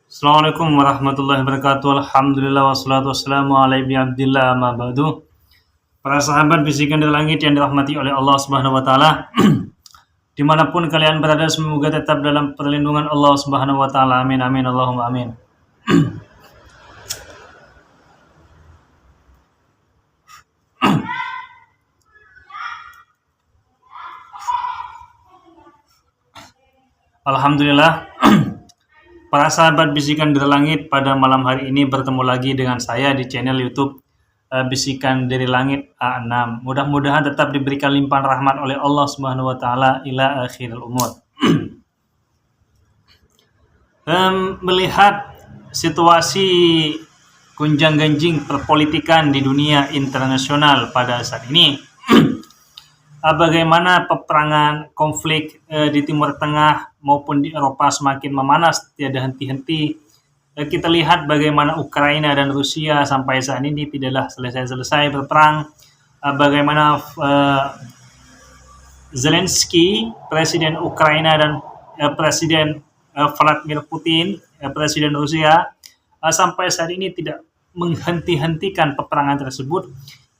Assalamualaikum warahmatullahi wabarakatuh. Alhamdulillah wassalatu wassalamu ala ibni abdillah amma ba'du. Para sahabat bisikan dari langit yang dirahmati oleh Allah Subhanahu wa taala. Dimanapun kalian berada, semoga tetap dalam perlindungan Allah Subhanahu wa taala. Amin amin Allahumma amin. Alhamdulillah. Para sahabat bisikan dari langit, pada malam hari ini bertemu lagi dengan saya di channel YouTube Bisikan dari Langit A6. Mudah-mudahan tetap diberikan limpahan rahmat oleh Allah Subhanahu wa taala ila akhiril umur. Melihat situasi gunjang-ganjing perpolitikan di dunia internasional pada saat ini, bagaimana peperangan konflik di Timur Tengah maupun di Eropa semakin memanas tiada henti-henti. Kita lihat bagaimana Ukraina dan Rusia sampai saat ini tidaklah selesai-selesai berperang. Bagaimana Zelensky, Presiden Ukraina, dan Presiden Vladimir Putin, Presiden Rusia, sampai saat ini tidak menghenti-hentikan peperangan tersebut,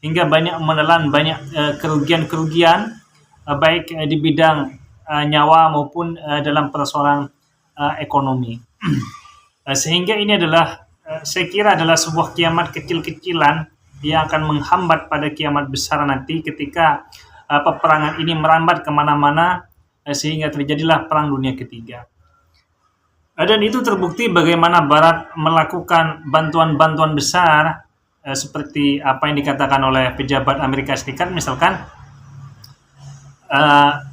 hingga banyak menelan banyak kerugian-kerugian baik di bidang nyawa maupun dalam persoalan ekonomi. Sehingga ini adalah saya kira adalah sebuah kiamat kecil-kecilan yang akan menghambat pada kiamat besar nanti ketika peperangan ini merambat kemana-mana sehingga terjadilah perang dunia ketiga. Dan itu terbukti bagaimana Barat melakukan bantuan-bantuan besar seperti apa yang dikatakan oleh pejabat Amerika Serikat, misalkan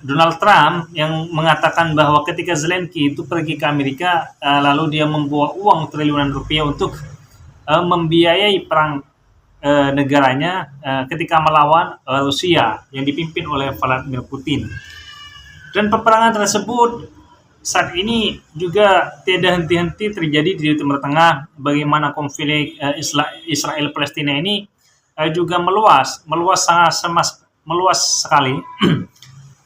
Donald Trump yang mengatakan bahwa ketika Zelensky itu pergi ke Amerika, lalu dia membawa uang triliunan rupiah untuk membiayai perang negaranya ketika melawan Rusia yang dipimpin oleh Vladimir Putin. Dan peperangan tersebut saat ini juga tiada henti-henti terjadi di Timur Tengah. Bagaimana konflik Israel-Palestina ini juga meluas sekali.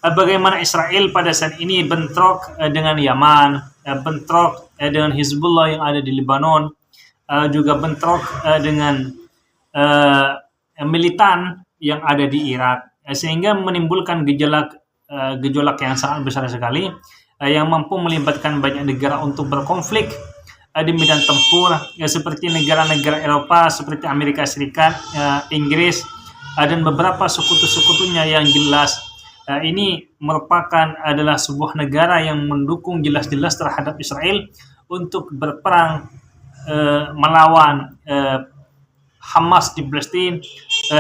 Bagaimana Israel pada saat ini bentrok dengan Yaman, bentrok dengan Hizbullah yang ada di Lebanon, juga bentrok dengan militan yang ada di Irak, sehingga menimbulkan gejolak yang sangat besar sekali, yang mampu melibatkan banyak negara untuk berkonflik di medan tempur, seperti negara-negara Eropa seperti Amerika Serikat, Inggris, dan beberapa sekutu-sekutunya yang jelas. Ini adalah sebuah negara yang mendukung jelas-jelas terhadap Israel untuk berperang melawan Hamas di Palestina,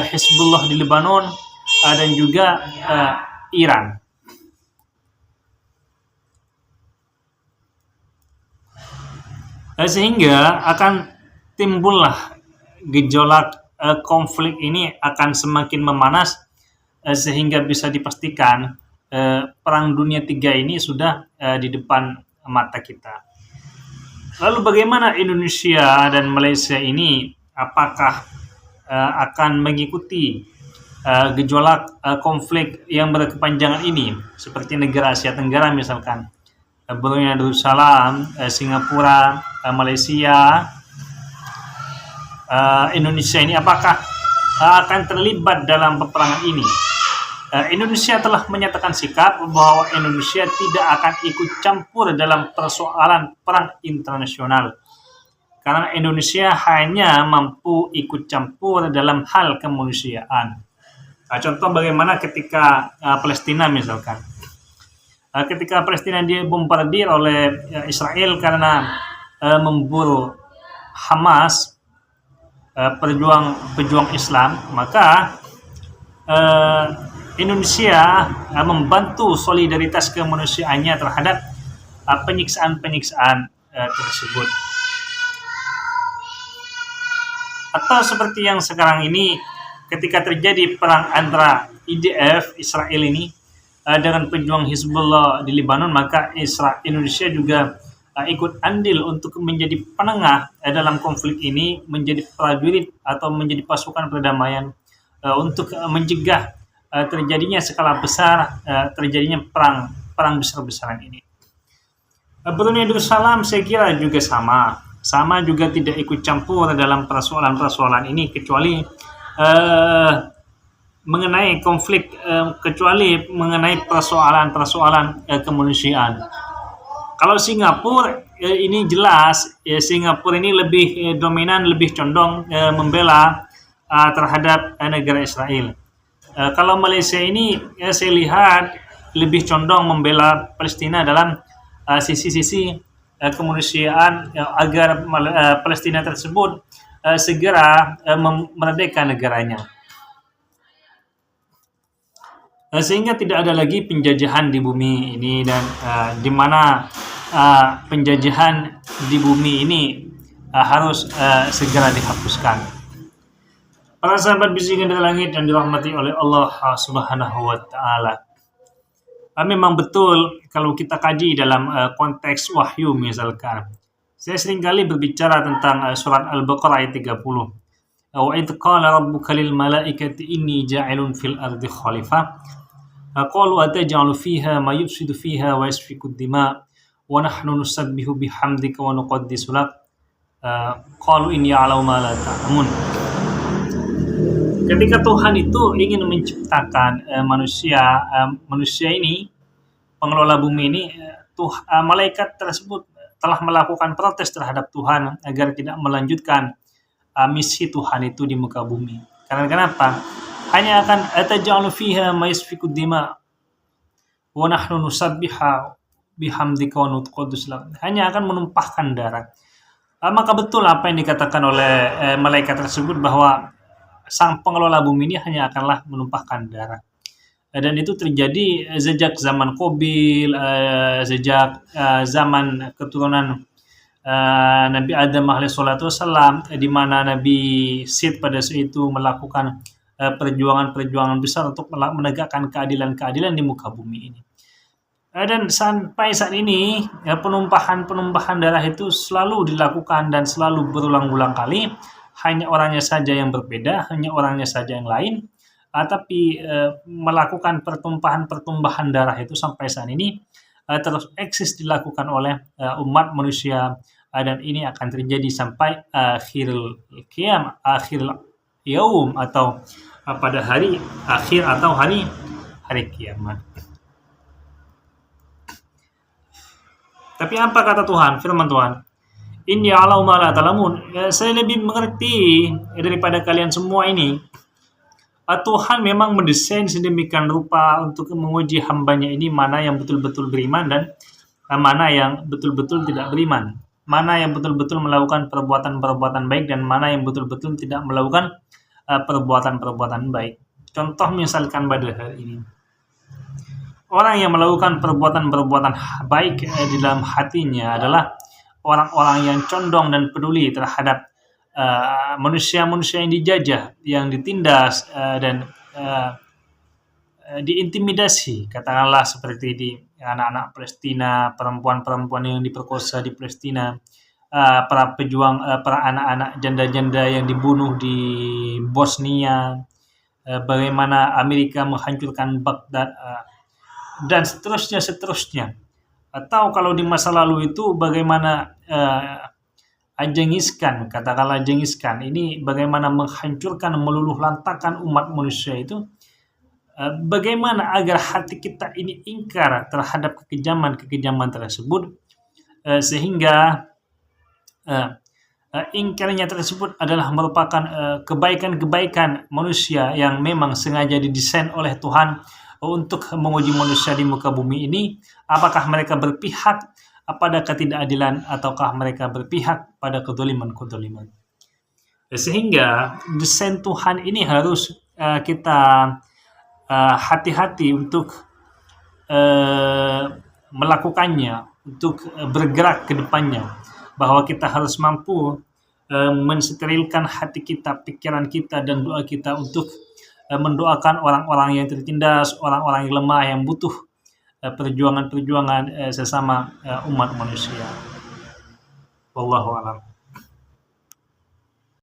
Hizbullah di Lebanon, dan juga Iran. Sehingga akan timbullah gejolak konflik ini akan semakin memanas, sehingga bisa dipastikan perang dunia tiga ini sudah di depan mata kita. Lalu bagaimana Indonesia dan Malaysia ini, apakah akan mengikuti gejolak konflik yang berkepanjangan ini, seperti negara Asia Tenggara misalkan Brunei Darussalam, Singapura, Malaysia, Indonesia ini apakah akan terlibat dalam peperangan ini? Indonesia telah menyatakan sikap bahwa Indonesia tidak akan ikut campur dalam persoalan perang internasional, karena Indonesia hanya mampu ikut campur dalam hal kemanusiaan. Contoh bagaimana ketika Palestina misalkan, ketika Palestina dibombardir oleh Israel karena memburu Hamas, pejuang Islam, maka Indonesia membantu solidaritas kemanusiaannya terhadap penyiksaan-penyiksaan tersebut. Atau seperti yang sekarang ini, ketika terjadi perang antara IDF Israel ini dengan pejuang Hizbullah di Lebanon, maka Indonesia juga ikut andil untuk menjadi penengah dalam konflik ini, menjadi prajurit atau menjadi pasukan perdamaian untuk mencegah terjadinya skala besar, terjadinya perang besar-besaran ini. Brunei Darussalam saya kira juga sama juga tidak ikut campur dalam persoalan-persoalan ini kecuali eh, mengenai konflik kecuali mengenai persoalan-persoalan kemanusiaan. Kalau Singapura ini jelas Singapura ini lebih dominan, lebih condong membela terhadap negara Israel. Kalau Malaysia ini saya lihat lebih condong membela Palestina dalam sisi-sisi kemanusiaan agar Palestina tersebut segera merdeka negaranya. Sehingga tidak ada lagi penjajahan di bumi ini dan di mana penjajahan di bumi ini harus segera dihapuskan. Para sahabat bisikan dari langit yang dirahmati oleh Allah Subhanahu wa taala. Memang betul kalau kita kaji dalam konteks wahyu misalkan. Saya seringkali berbicara tentang surat Al-Baqarah ayat 30. Wa idh qala rabbuka lil malaikati inni ja'ilun fil ardi khalifah. Qalu ataj'alu fiha ma yufsidu fiha wa yasfiku ad-dima' wa nahnu nusabbihu bihamdika wa nuqaddisu lak. Qalu inni a'lamu ma la ta'lamun. Ketika Tuhan itu ingin menciptakan manusia ini, pengelola bumi ini, malaikat tersebut telah melakukan protes terhadap Tuhan agar tidak melanjutkan misi Tuhan itu di muka bumi. Karena kenapa? Hanya akan ataj'alu fiha ma yasfiku dima wa nahnu nusabbiha bihamdika wa nuqaddisu lak. Hanya akan menumpahkan darah. Maka betul apa yang dikatakan oleh malaikat tersebut bahwa sang pengelola bumi ini hanya akanlah menumpahkan darah. Dan itu terjadi sejak zaman Qabil, sejak zaman keturunan Nabi Adam alaihissalatu wassalam, di mana Nabi Sid pada saat itu melakukan perjuangan-perjuangan besar untuk menegakkan keadilan-keadilan di muka bumi ini. Dan sampai saat ini penumpahan darah itu selalu dilakukan dan selalu berulang-ulang kali. Hanya orangnya saja yang berbeda, hanya orangnya saja yang lain. Tapi melakukan pertumpahan darah itu sampai saat ini terus eksis dilakukan oleh umat manusia, dan ini akan terjadi sampai akhirul yaum atau pada hari akhir atau hari kiamat. Tapi apa kata Tuhan, firman Tuhan? Inni a'lamu ma la ta'lamun. Saya lebih mengerti daripada kalian semua ini. Tuhan memang mendesain sedemikian rupa untuk menguji hambanya ini mana yang betul-betul beriman dan mana yang betul-betul tidak beriman. Mana yang betul-betul melakukan perbuatan-perbuatan baik dan mana yang betul-betul tidak melakukan perbuatan-perbuatan baik. Contoh misalkan pada hari ini. Orang yang melakukan perbuatan-perbuatan baik di dalam hatinya adalah orang-orang yang condong dan peduli terhadap manusia-manusia yang dijajah, yang ditindas dan diintimidasi, katakanlah seperti di anak-anak Palestina, perempuan-perempuan yang diperkosa di Palestina, para pejuang, para anak-anak janda-janda yang dibunuh di Bosnia, bagaimana Amerika menghancurkan Baghdad, dan seterusnya. Atau kalau di masa lalu itu bagaimana Genghis Khan, katakanlah Genghis Khan ini bagaimana menghancurkan, meluluh lantakan umat manusia itu, bagaimana agar hati kita ini ingkar terhadap kekejaman tersebut, sehingga ingkarnya tersebut adalah merupakan kebaikan-kebaikan manusia yang memang sengaja didesain oleh Tuhan untuk menguji manusia di muka bumi ini, apakah mereka berpihak pada ketidakadilan ataukah mereka berpihak pada kedzaliman. Sehingga desain Tuhan ini harus kita hati-hati untuk melakukannya, untuk bergerak ke depannya, bahwa kita harus mampu mensterilkan hati kita, pikiran kita, dan doa kita untuk mendoakan orang-orang yang tertindas, orang-orang yang lemah, yang butuh perjuangan sesama umat manusia. Wallahu a'lam.